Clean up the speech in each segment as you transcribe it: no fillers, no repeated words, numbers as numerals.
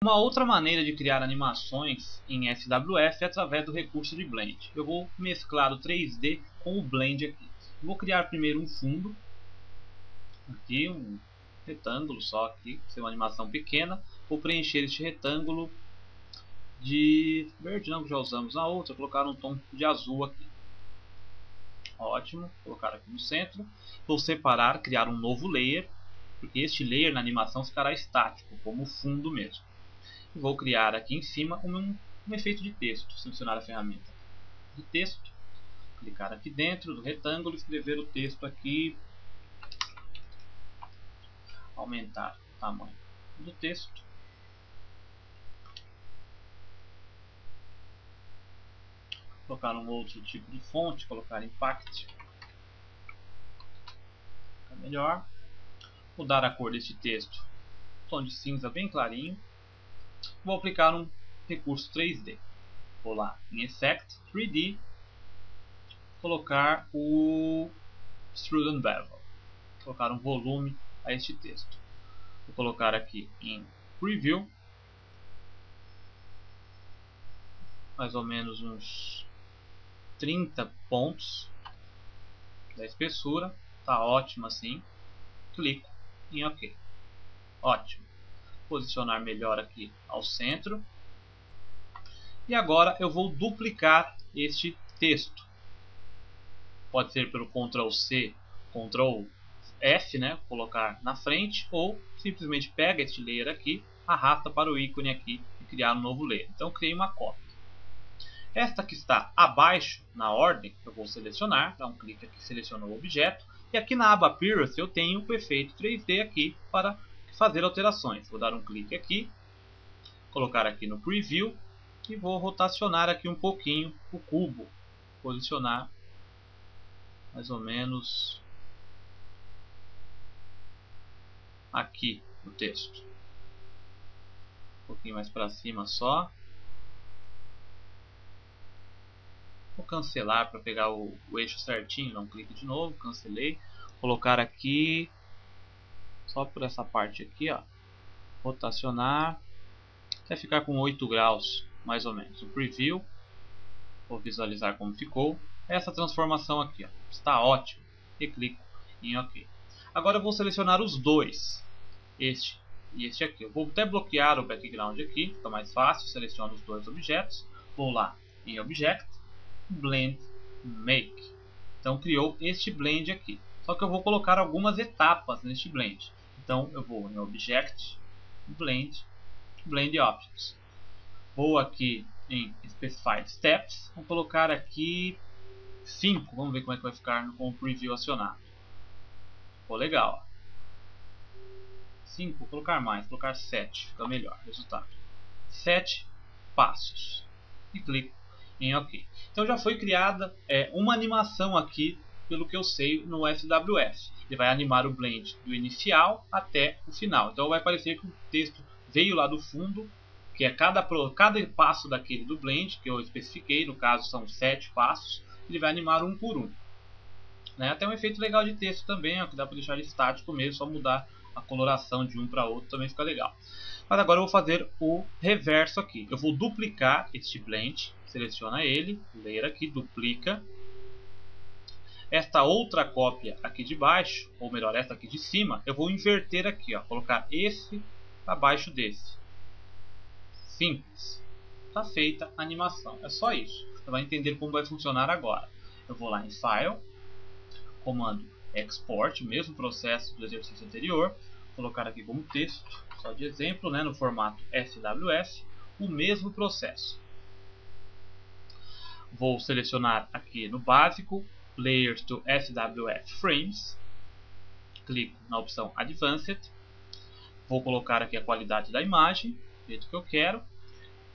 Uma outra maneira de criar animações em SWF é através do recurso de Blend. Eu vou mesclar o 3D com o Blend aqui. Vou criar primeiro um fundo, aqui um retângulo só aqui, ser uma animação pequena. Vou preencher este retângulo de verde, não, que já usamos na outra, colocar um tom de azul aqui. Ótimo, colocar aqui no centro. Vou separar, criar um novo layer, porque este layer na animação ficará estático, como fundo mesmo. Vou criar aqui em cima um efeito de texto, selecionar a ferramenta de texto, clicar aqui dentro do retângulo e escrever o texto aqui, aumentar o tamanho do texto. Colocar um outro tipo de fonte, colocar Impact, fica melhor. Mudar a cor deste texto, tom de cinza bem clarinho. Vou aplicar um recurso 3D. Vou lá em Effect, 3D, colocar o Extrude Bevel, colocar um volume a este texto. Vou colocar aqui em Preview, mais ou menos uns 30 pontos da espessura. Tá ótimo assim. Clico em OK. Ótimo. Posicionar melhor aqui ao centro. E agora eu vou duplicar este texto. Pode ser pelo Ctrl C, Ctrl F, né? Colocar na frente, ou simplesmente pega este layer aqui, arrasta para o ícone aqui e criar um novo layer. Então criei uma cópia. Esta que está abaixo na ordem, eu vou selecionar, dar um clique aqui, selecionou o objeto, e aqui na aba Appearance eu tenho o efeito 3D aqui para fazer alterações. Vou dar um clique aqui, colocar aqui no Preview e vou rotacionar aqui um pouquinho o cubo, posicionar mais ou menos aqui no texto, um pouquinho mais para cima só. Vou cancelar para pegar o eixo certinho, dá um clique de novo, cancelei, colocar aqui só por essa parte aqui, ó, rotacionar até ficar com 8 graus mais ou menos. O preview, vou visualizar como ficou. Essa transformação aqui, ó, está ótimo, e clico em OK. Agora eu vou selecionar os dois, este e este aqui. Eu vou até bloquear o background aqui, fica mais fácil. Seleciono os dois objetos, vou lá em Object, Blend, Make. Então criou este blend aqui. Só que eu vou colocar algumas etapas neste blend. Então eu vou em Object, Blend, Blend Options. Vou aqui em Specified Steps. Vou colocar aqui 5. Vamos ver como é que vai ficar com o Preview acionado. Ficou legal. 5, vou colocar mais, vou colocar 7. Fica melhor resultado. 7 passos. E clico em OK. Então já foi criada uma animação aqui, pelo que eu sei, no SWF. Ele vai animar o blend do inicial até o final. Então vai parecer que o texto veio lá do fundo, que é cada passo daquele do blend, que eu especifiquei, no caso são 7 passos, ele vai animar um por um. Né? Até um efeito legal de texto também, ó, que dá para deixar estático mesmo, só mudar a coloração de um para outro também fica legal. Mas agora eu vou fazer o reverso aqui. Eu vou duplicar este blend, seleciona ele, layer aqui, duplica. Esta outra cópia aqui de baixo, ou melhor, esta aqui de cima, eu vou inverter aqui, ó, colocar esse abaixo desse. Simples. Está feita a animação. É só isso. Você vai entender como vai funcionar agora. Eu vou lá em File, comando Export, mesmo processo do exercício anterior. Vou colocar aqui como texto, só de exemplo, né, no formato SWF, o mesmo processo. Vou selecionar aqui no básico, Layers to SWF Frames. Clico na opção Advanced. Vou colocar aqui a qualidade da imagem, do jeito que eu quero.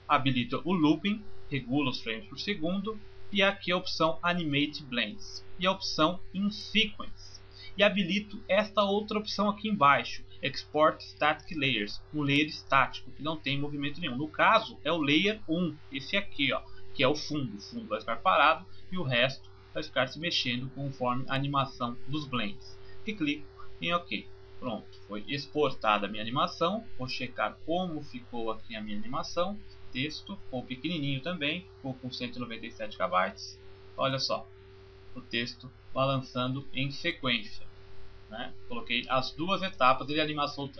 Habilito o Looping, regula os frames por segundo. E aqui a opção Animate Blends. E a opção In Sequence. E habilito esta outra opção aqui embaixo, Export Static Layers, um layer estático que não tem movimento nenhum. No caso é o Layer 1, esse aqui, ó, que é o fundo. O fundo vai ficar parado e o resto vai ficar se mexendo conforme a animação dos blends. E clico em OK. Pronto, foi exportada a minha animação. Vou checar como ficou aqui a minha animação. Texto, ficou pequenininho também, ficou com 197 KB. Olha só, o texto balançando em sequência. Né? Coloquei as duas etapas, ele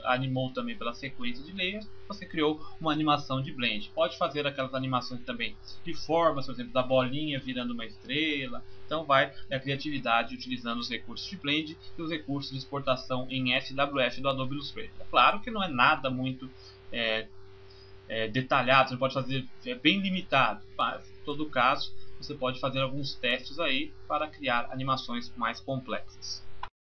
animou também pela sequência de layers. Você criou uma animação de blend. Pode fazer aquelas animações também de formas, por exemplo, da bolinha virando uma estrela. Então vai a criatividade utilizando os recursos de blend e os recursos de exportação em SWF do Adobe Illustrator. É claro que não é nada muito detalhado, você pode fazer bem limitado, mas em todo caso você pode fazer alguns testes aí para criar animações mais complexas.